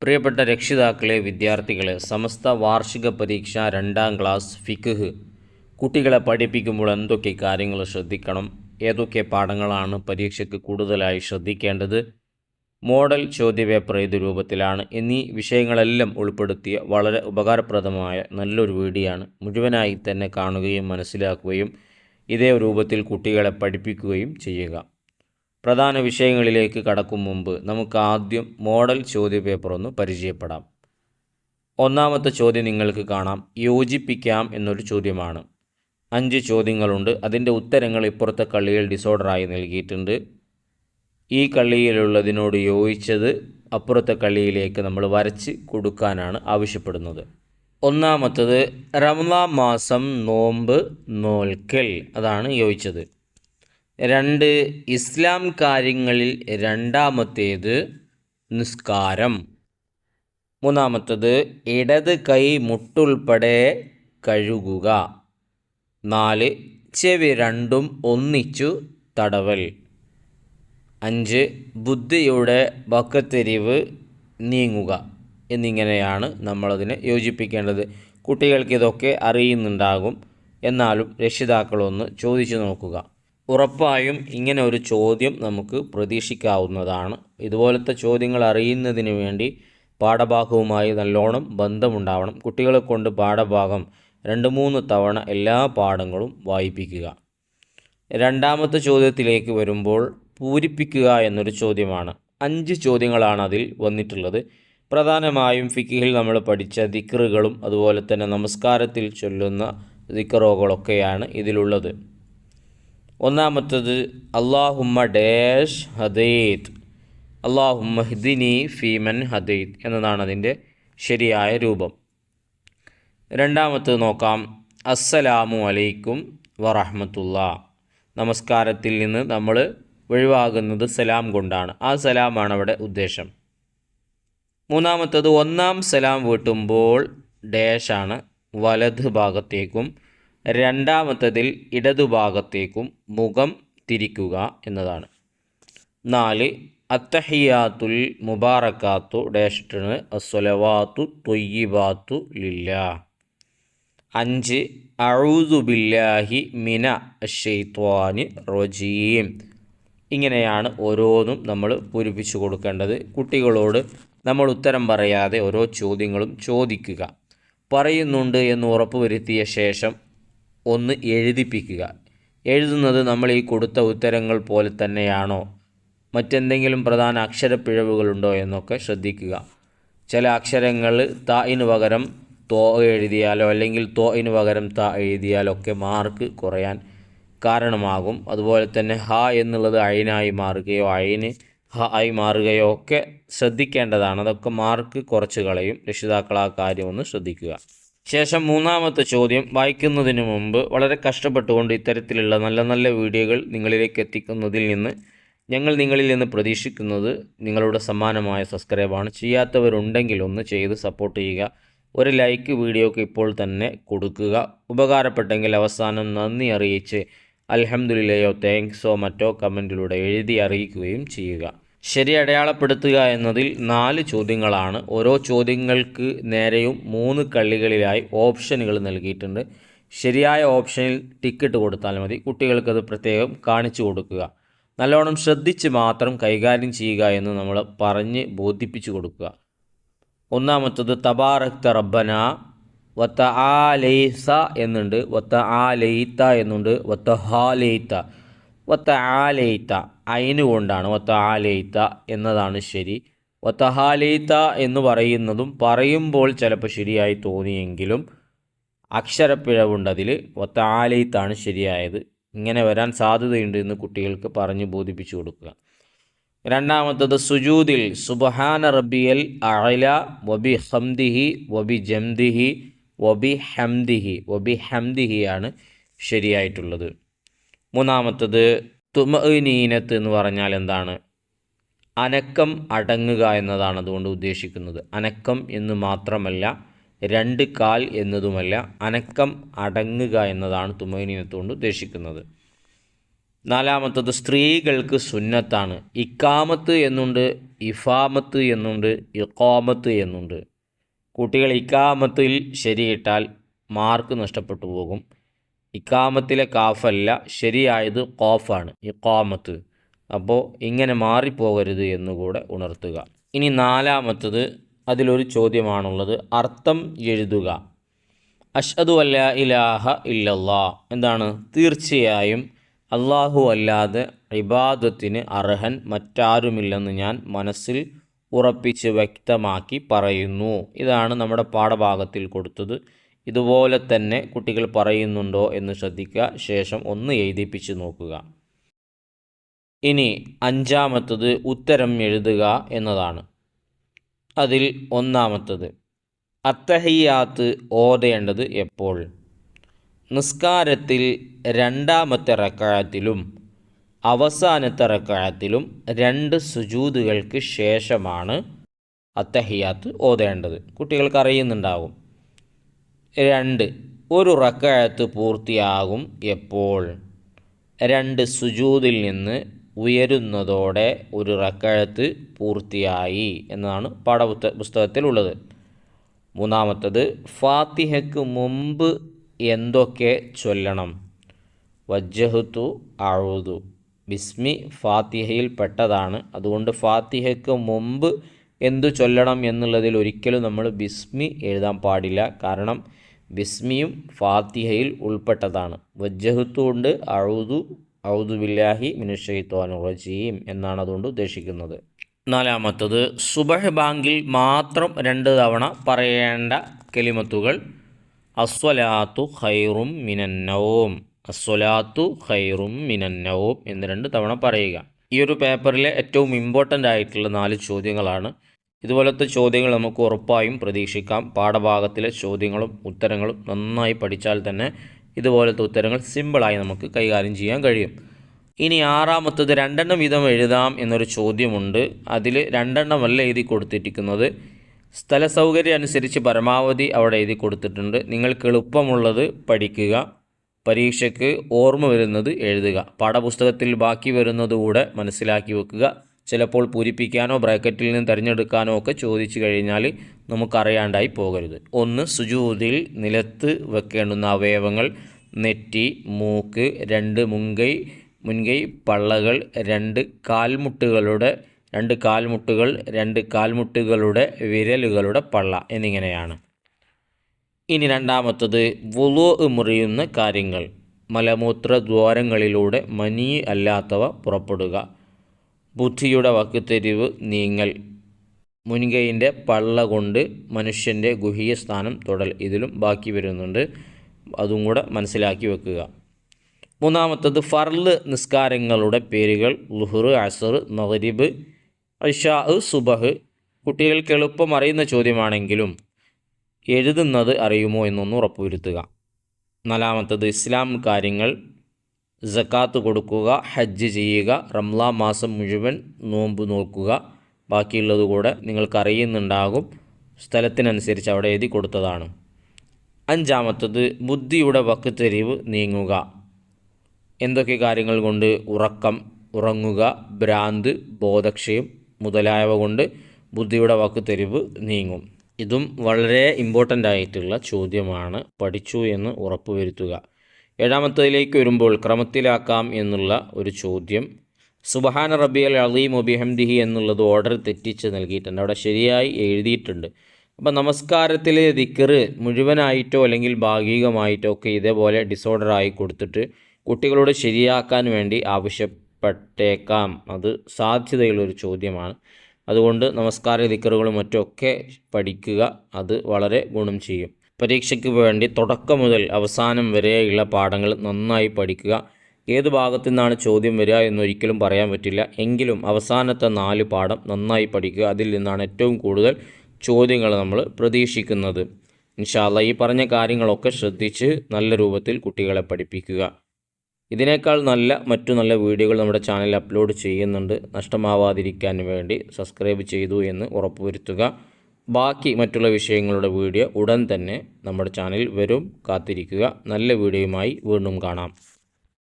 പ്രിയപ്പെട്ട രക്ഷിതാക്കളെ, വിദ്യാർത്ഥികളെ, സമസ്ത വാർഷിക പരീക്ഷ 2ാം ക്ലാസ് ഫിഖ് കുട്ടികളെ പഠിപ്പിക്കുമ്പോൾ എന്തൊക്കെ കാര്യങ്ങൾ ശ്രദ്ധിക്കണം, ഏതൊക്കെ പാഠങ്ങളാണ് പരീക്ഷയ്ക്ക് കൂടുതലായി ശ്രദ്ധിക്കേണ്ടത്, മോഡൽ ചോദ്യപേപ്പർ ഏത് രൂപത്തിലാണ് എന്നീ വിഷയങ്ങളെല്ലാം ഉൾപ്പെടുത്തിയ വളരെ ഉപകാരപ്രദമായ നല്ലൊരു വീഡിയോ ആണ്. മുഴുവനായി തന്നെ കാണുകയും മനസ്സിലാക്കുകയും ഇതേ രൂപത്തിൽ കുട്ടികളെ പഠിപ്പിക്കുകയും ചെയ്യുക. പ്രധാന വിഷയങ്ങളിലേക്ക് കടക്കും മുമ്പ് നമുക്ക് ആദ്യം മോഡൽ ചോദ്യപേപ്പർ ഒന്ന് പരിചയപ്പെടാം. ഒന്നാമത്തെ ചോദ്യം നിങ്ങൾക്ക് കാണാം, യോജിപ്പിക്കാം എന്നൊരു ചോദ്യമാണ്. 5 ചോദ്യങ്ങളുണ്ട്. അതിൻ്റെ ഉത്തരങ്ങൾ ഇപ്പുറത്തെ കള്ളിയിൽ ഡിസോർഡറായി നൽകിയിട്ടുണ്ട്. ഈ കള്ളിയിലുള്ളതിനോട് യോജിച്ചത് അപ്പുറത്തെ കള്ളിയിലേക്ക് നമ്മൾ വരച്ച് കൊടുക്കാനാണ് ആവശ്യപ്പെടുന്നത്. ഒന്നാമത്തത് റമളാൻ മാസം നോമ്പ് നോൽക്കൽ, അതാണ് യോജിച്ചത്. 2 ഇസ്ലാം കാര്യങ്ങളിൽ രണ്ടാമത്തേത് നിസ്കാരം. മൂന്നാമത്തത് ഇടത് കൈ മുട്ടുൾപ്പെടെ കഴുകുക. 4 ചെവി രണ്ടും ഒന്നിച്ചു തടവൽ. 5 ബുദ്ധിയുടെ വക്കത്തിരിവ് നീങ്ങുക. എന്നിങ്ങനെയാണ് നമ്മളതിനെ യോജിപ്പിക്കേണ്ടത്. കുട്ടികൾക്ക് ഇതൊക്കെ അറിയുന്നുണ്ടാകും, എന്നാലും രക്ഷിതാക്കളൊന്ന് ചോദിച്ചു നോക്കുക. ഉറപ്പായും ഇങ്ങനെ ഒരു ചോദ്യം നമുക്ക് പ്രതീക്ഷിക്കാവുന്നതാണ്. ഇതുപോലത്തെ ചോദ്യങ്ങൾ അറിയുന്നതിന് വേണ്ടി പാഠഭാഗവുമായി നല്ലോണം ബന്ധമുണ്ടാവണം. കുട്ടികളെ കൊണ്ട് പാഠഭാഗം 2-3 തവണ എല്ലാ പാഠങ്ങളും വായിപ്പിക്കുക. രണ്ടാമത്തെ ചോദ്യത്തിലേക്ക് വരുമ്പോൾ പൂരിപ്പിക്കുക എന്നൊരു ചോദ്യമാണ്. 5 ചോദ്യങ്ങളാണ് അതിൽ വന്നിട്ടുള്ളത്. പ്രധാനമായും ഫിഖിൽ നമ്മൾ പഠിച്ച ദിക്റുകളും അതുപോലെ തന്നെ നമസ്കാരത്തിൽ ചൊല്ലുന്ന ദിക്റുകളൊക്കെയാണ് ഇതിലുള്ളത്. ഒന്നാമത്തത് അല്ലാഹുമ്മ ഡാഷ് ഹദൈത്, അല്ലാഹുമ്മ ഹ്ദിനി ഫീമൻ ഹദൈത് എന്നതാണ് അതിൻ്റെ ശരിയായ രൂപം. രണ്ടാമത്തത് നോക്കാം, അസ്സലാമു അലൈക്കും വറഹ്മത്തുള്ളാ. നമസ്കാരത്തിൽ നിന്ന് നമ്മൾ ഒഴിവാകുന്നത് സലാം കൊണ്ടാണ്. ആ സലാമാണ് അവിടെ ഉദ്ദേശം. മൂന്നാമത്തത് ഒന്നാം സലാം വീട്ടുമ്പോൾ ഡാഷാണ്, വലത് ഭാഗത്തേക്കും രണ്ടാമത്തതിൽ ഇടതുഭാഗത്തേക്കും മുഖം തിരിക്കുക എന്നതാണ്. 4 അത്തഹിയാത്തുൽ മുബാറക്കാത്തു ഡാഷിട്ടാണ്, അസ്സലവാത്തു ത്വയ്യിബാത്തു ലില്ലാ. 5 അഊദു ബില്ലാഹി മിന അശ്ശൈത്വാനി റജീം. ഇങ്ങനെയാണ് ഓരോന്നും നമ്മൾ പൂരിപ്പിച്ചു കൊടുക്കേണ്ടത്. കുട്ടികളോട് നമ്മൾ ഉത്തരം പറയാതെ ഓരോ ചോദ്യങ്ങളും ചോദിക്കുക. പറയുന്നുണ്ട് എന്ന് ഉറപ്പുവരുത്തിയ ശേഷം ഒന്ന് എഴുതിപ്പിക്കുക. എഴുതുന്നത് നമ്മൾ ഈ കൊടുത്ത ഉത്തരങ്ങൾ പോലെ തന്നെയാണോ, മറ്റെന്തെങ്കിലും പ്രധാന അക്ഷരപ്പിഴവുകളുണ്ടോ എന്നൊക്കെ ശ്രദ്ധിക്കുക. ചില അക്ഷരങ്ങൾ തായിന് പകരം തോ എഴുതിയാലോ അല്ലെങ്കിൽ തോയിന് പകരം ത എഴുതിയാലൊക്കെ മാർക്ക് കുറയാൻ കാരണമാകും. അതുപോലെ തന്നെ ഹ എന്നുള്ളത് അയിനായി മാറുകയോ അയിന് ഹ ആയി മാറുകയോ ഒക്കെ ശ്രദ്ധിക്കേണ്ടതാണ്. അതൊക്കെ മാർക്ക് കുറച്ച് കളയും. രക്ഷിതാക്കൾ ആ കാര്യം ഒന്ന് ശ്രദ്ധിക്കുക. ശേഷം മൂന്നാമത്തെ ചോദ്യം വായിക്കുന്നതിന് മുമ്പ് വളരെ കഷ്ടപ്പെട്ടുകൊണ്ട് ഇത്തരത്തിലുള്ള നല്ല നല്ല വീഡിയോകൾ നിങ്ങളിലേക്ക് എത്തിക്കുന്നതിൽ നിന്ന് ഞങ്ങൾ നിങ്ങളിൽ നിന്ന് പ്രതീക്ഷിക്കുന്നത് നിങ്ങളുടെ സമ്മാനമായ സബ്സ്ക്രൈബാണ്. ചെയ്യാത്തവരുണ്ടെങ്കിൽ ഒന്ന് ചെയ്ത് സപ്പോർട്ട് ചെയ്യുക. ഒരു ലൈക്ക് വീഡിയോക്ക് ഇപ്പോൾ തന്നെ കൊടുക്കുക. ഉപകാരപ്പെട്ടെങ്കിൽ അവസാനം നന്ദി അറിയിച്ച് അൽഹംദുലില്ലയോ താങ്ക്സോ മറ്റോ കമൻറ്റിലൂടെ എഴുതി അറിയിക്കുകയും ചെയ്യുക. ശരി അടയാളപ്പെടുത്തുക എന്നതിൽ 4 ചോദ്യങ്ങളാണ്. ഓരോ ചോദ്യങ്ങൾക്ക് നേരെയും 3 കള്ളികളിലായി ഓപ്ഷനുകൾ നൽകിയിട്ടുണ്ട്. ശരിയായ ഓപ്ഷനിൽ ടിക്കറ്റ് കൊടുത്താൽ മതി. കുട്ടികൾക്കത് പ്രത്യേകം കാണിച്ചു കൊടുക്കുക. നല്ലോണം ശ്രദ്ധിച്ച് മാത്രം കൈകാര്യം ചെയ്യുക എന്ന് നമ്മൾ പറഞ്ഞ് ബോധിപ്പിച്ചു കൊടുക്കുക. ഒന്നാമത്തത് തബാറക്ത റബ്ബന വതആലൈസ എന്നുണ്ട്, വതആലൈത എന്നുണ്ട്, വതഹാലൈത. വതആലൈത അയിന് കൊണ്ടാണ് വതആലൈത എന്നതാണ് ശരി. വതഹാലൈത എന്ന് പറയുന്നതും പറയുമ്പോൾ ചിലപ്പോൾ ശരിയായി തോന്നിയെങ്കിലും അക്ഷരപ്പിഴവുണ്ട് അതിൽ. വതആലൈത്താണ് ശരിയായത്. ഇങ്ങനെ വരാൻ സാധ്യതയുണ്ട് എന്ന് കുട്ടികൾക്ക് പറഞ്ഞ് ബോധിപ്പിച്ചു കൊടുക്കുക. രണ്ടാമത്തത് സുജൂദിൽ സുബ്ഹാന റബ്ബിയൽ അഅല വബി ഹംദിഹി വബി ജംദിഹി വബി ഹംദിഹിയാണ് ശരിയായിട്ടുള്ളത്. മൂന്നാമത്തത് തുമഅനീനത്ത് എന്ന് പറഞ്ഞാൽ എന്താണ്? അനക്കം അടങ്ങുക എന്നതാണ് അതുകൊണ്ട് ഉദ്ദേശിക്കുന്നത്. അനക്കം എന്ന് മാത്രമല്ല, 2 കാൽ എന്നതുമല്ല, അനക്കം അടങ്ങുക എന്നതാണ് തുമഅനീനത്ത് കൊണ്ട് ഉദ്ദേശിക്കുന്നത്. നാലാമത്തത് സ്ത്രീകൾക്ക് സുന്നത്താണ്. ഇക്കാമത്ത് എന്നുണ്ട്, ഇഫാമത്ത് എന്നുണ്ട്, ഇഖാമത്ത് എന്നുണ്ട്. കുട്ടികൾ ഇക്കാമത്തിൽ ശരിയിട്ടാൽ മാർക്ക് നഷ്ടപ്പെട്ടു പോകും. ഇക്കാമത്തിലെ കാഫല്ല, ശരിയായത് ഖാഫാണ്, ഇഖാമത്ത്. അപ്പോൾ ഇങ്ങനെ മാറിപ്പോകരുത് എന്നുകൂടെ ഉണർത്തുക. ഇനി നാലാമത്തത്, അതിലൊരു ചോദ്യമാണുള്ളത്, അർത്ഥം എഴുതുക. അഷ്ഹദു അല്ലാ ഇലാഹ ഇല്ലല്ലാ എന്താണ്? തീർച്ചയായും അള്ളാഹു അല്ലാതെ ഇബാദത്തിന് അർഹൻ മറ്റാരുമില്ലെന്ന് ഞാൻ മനസ്സിൽ ഉറപ്പിച്ച് വ്യക്തമാക്കി പറയുന്നു. ഇതാണ് നമ്മുടെ പാഠഭാഗത്തിൽ കൊടുത്തത്. ഇതുപോലെ തന്നെ കുട്ടികൾ പറയുന്നുണ്ടോ എന്ന് ശ്രദ്ധിക്കുക. ശേഷം ഒന്ന് എഴുതിപ്പിച്ച് നോക്കുക. ഇനി അഞ്ചാമത്തത് ഉത്തരം എഴുതുക എന്നതാണ്. അതിൽ ഒന്നാമത്തത്, അത്തഹിയാത്ത് ഓതേണ്ടത് എപ്പോൾ? നിസ്കാരത്തിൽ രണ്ടാമത്തെ റക്അത്തിലും അവസാനത്തെ റക്അത്തിലും 2 സുജൂദുകൾക്ക് ശേഷമാണ് അത്തഹിയാത്ത് ഓതേണ്ടത്. കുട്ടികൾക്ക് അറിയുന്നുണ്ടാകും. 2 ഒരു റക്അത്ത് പൂർത്തിയാകും എപ്പോൾ? 2 സുജൂദിൽ നിന്ന് ഉയരുന്നതോടെ ഒരു റക്അത്ത് പൂർത്തിയായി എന്നതാണ് പാഠപുസ്തകത്തിലുള്ളത്. മൂന്നാമത്തത്, ഫാത്തിഹയ്ക്ക് മുമ്പ് എന്തൊക്കെ ചൊല്ലണം? വജ്ജഹ്തു അഊദു, ബിസ്മി ഫാത്തിഹയിൽ പെട്ടതാണ്. അതുകൊണ്ട് ഫാത്തിഹയ്ക്ക് മുമ്പ് എന്തു ചൊല്ലണം എന്നുള്ളതിൽ ഒരിക്കലും നമ്മൾ ബിസ്മി എഴുതാൻ പാടില്ല. കാരണം ബിസ്മിയും ഫാത്തിഹയിൽ ഉൾപ്പെട്ടതാണ്. വജ്ജഹ്തു ഉണ്ട്, ഔദു ബില്ലാഹി മിനശ്ശൈത്വാനിർ റജീം എന്നാണ് അതുകൊണ്ട് ഉദ്ദേശിക്കുന്നത്. നാലാമത്തത്, സുബഹ് ബാങ്കിൽ മാത്രം 2 തവണ പറയേണ്ട കലിമത്തുകൾ. അസ്വലാത്തു ഖൈറും മിനന്നൗം, അസ്വലാത്തു ഖൈറും മിനന്നൗം എന്ന് 2 തവണ പറയുക. ഈ ഒരു പേപ്പറിലെ ഏറ്റവും ഇമ്പോർട്ടൻ്റ് ആയിട്ടുള്ള 4 ചോദ്യങ്ങളാണ്. ഇതുപോലത്തെ ചോദ്യങ്ങൾ നമുക്ക് ഉറപ്പായും പ്രതീക്ഷിക്കാം. പാഠഭാഗത്തിലെ ചോദ്യങ്ങളും ഉത്തരങ്ങളും നന്നായി പഠിച്ചാൽ തന്നെ ഇതുപോലത്തെ ഉത്തരങ്ങൾ സിമ്പിളായി നമുക്ക് കൈകാര്യം ചെയ്യാൻ കഴിയും. ഇനി ആറാമത്തത്, 2 വീതം എഴുതാം എന്നൊരു ചോദ്യമുണ്ട്. അതിൽ 2 എഴുതി കൊടുത്തിരിക്കുന്നത്. സ്ഥല സൗകര്യം അനുസരിച്ച് പരമാവധി അവിടെ എഴുതി കൊടുത്തിട്ടുണ്ട്. നിങ്ങൾക്ക് എളുപ്പമുള്ളത് പഠിക്കുക, പരീക്ഷയ്ക്ക് ഓർമ്മ വരുന്നത് എഴുതുക. പാഠപുസ്തകത്തിൽ ബാക്കി വരുന്നതുകൂടെ മനസ്സിലാക്കി വെക്കുക. ചിലപ്പോൾ പൂരിപ്പിക്കാനോ ബ്രാക്കറ്റിൽ നിന്ന് തിരഞ്ഞെടുക്കാനോ ഒക്കെ ചോദിച്ചു കഴിഞ്ഞാൽ നമുക്കറിയാണ്ടായി പോകരുത്. 1 സുജൂദിൽ നിലത്ത് വെക്കേണ്ടുന്ന അവയവങ്ങൾ: നെറ്റി, മൂക്ക്, 2 മുൻകൈ പള്ളകൾ, 2 കാൽമുട്ടുകളുടെ വിരലുകളുടെ പള്ള എന്നിങ്ങനെയാണ്. ഇനി രണ്ടാമത്തത്, വുളൂ മുറിയുന്ന കാര്യങ്ങൾ: മലമൂത്ര ദ്വാരങ്ങളിലൂടെ മനി അല്ലാത്തവ പുറപ്പെടുക, ബുദ്ധിയുടെ വക്കുതെരിവ് നീങ്ങൽ, മുൻകൈയിൻ്റെ പള്ള കൊണ്ട് മനുഷ്യൻ്റെ ഗുഹ്യ സ്ഥാനം തൊടൽ. ഇതിലും ബാക്കി വരുന്നുണ്ട്, അതും കൂടെ മനസ്സിലാക്കി വെക്കുക. മൂന്നാമത്തത്, ഫർള് നിസ്കാരങ്ങളുടെ പേരുകൾ: ളുഹ്ർ, അസ്ർ, മഗ്രിബ്, ഇശാ, സുബഹ്. കുട്ടികൾക്ക് എളുപ്പം അറിയുന്ന ചോദ്യമാണെങ്കിലും എഴുതുന്നത് അറിയുമോ എന്നൊന്ന് ഉറപ്പുവരുത്തുക. നാലാമത്തത്, ഇസ്ലാം കാര്യങ്ങൾ: സക്കാത്ത് കൊടുക്കുക, ഹജ്ജ് ചെയ്യുക, റംളാൻ മാസം മുഴുവൻ നോമ്പ് നോക്കുക. ബാക്കിയുള്ളത് കൂടെ നിങ്ങൾക്ക് അറിയുന്നുണ്ടാകും, സ്ഥലത്തിനനുസരിച്ച് അവിടെ എഴുതി കൊടുത്തതാണ്. അഞ്ചാമത്തത്, ബുദ്ധിയുടെ വക്കുതെരിവ് നീങ്ങുക. എന്തൊക്കെ കാര്യങ്ങൾ കൊണ്ട്? ഉറങ്ങുക, ഭ്രാന്ത്, ബോധക്ഷയം മുതലായവ കൊണ്ട് ബുദ്ധിയുടെ വക്കുതെരിവ് നീങ്ങും. ഇതും വളരെ ഇമ്പോർട്ടൻ്റ് ആയിട്ടുള്ള ചോദ്യമാണ്. പഠിച്ചു എന്ന് ഉറപ്പുവരുത്തുക. ഏഴാമത്തതിലേക്ക് വരുമ്പോൾ ക്രമത്തിലാക്കാം എന്നുള്ള ഒരു ചോദ്യം. സുബ്ഹാന റബ്ബിയൽ അളീം വബിഹംദിഹി എന്നുള്ളത് ഓർഡർ തെറ്റിച്ച് നൽകിയിട്ടുണ്ട്, അവിടെ ശരിയായി എഴുതിയിട്ടുണ്ട്. അപ്പോൾ നമസ്കാരത്തിലെ ദിക്ർ മുഴുവനായിട്ടോ അല്ലെങ്കിൽ ഭാഗികമായിട്ടോ ഒക്കെ ഇതേപോലെ ഡിസോർഡറായി കൊടുത്തിട്ട് കുട്ടികളോട് ശരിയാക്കാൻ വേണ്ടി ആവശ്യപ്പെട്ടേക്കാം. അത് സാധ്യതയുള്ളൊരു ചോദ്യമാണ്. അതുകൊണ്ട് നമസ്കാര ദിക്റുകളും മറ്റൊക്കെ പഠിക്കുക, അത് വളരെ ഗുണം ചെയ്യും. പരീക്ഷയ്ക്ക് വേണ്ടി തുടക്കം മുതൽ അവസാനം വരെയുള്ള പാഠങ്ങൾ നന്നായി പഠിക്കുക. ഏത് ഭാഗത്തു നിന്നാണ് ചോദ്യം വരിക എന്നൊരിക്കലും പറയാൻ പറ്റില്ല. എങ്കിലും അവസാനത്തെ 4 പാഠം നന്നായി പഠിക്കുക. അതിൽ നിന്നാണ് ഏറ്റവും കൂടുതൽ ചോദ്യങ്ങൾ നമ്മൾ പ്രതീക്ഷിക്കുന്നത്. ഇൻഷാ അല്ലാഹ് ഈ പറഞ്ഞ കാര്യങ്ങളൊക്കെ ശ്രദ്ധിച്ച് നല്ല രൂപത്തിൽ കുട്ടികളെ പഠിപ്പിക്കുക. ഇതിനേക്കാൾ മറ്റു നല്ല വീഡിയോകൾ നമ്മുടെ ചാനലിൽ അപ്ലോഡ് ചെയ്യുന്നുണ്ട്. നഷ്ടമാവാതിരിക്കാൻ വേണ്ടി സബ്സ്ക്രൈബ് ചെയ്തു എന്ന് ഉറപ്പുവരുത്തുക. ബാക്കി മറ്റുള്ള വിഷയങ്ങളുടെ വീഡിയോ ഉടൻ തന്നെ നമ്മുടെ ചാനലിൽ വരും. കാത്തിരിക്കുക. നല്ല വീഡിയോയുമായി വീണ്ടും കാണാം.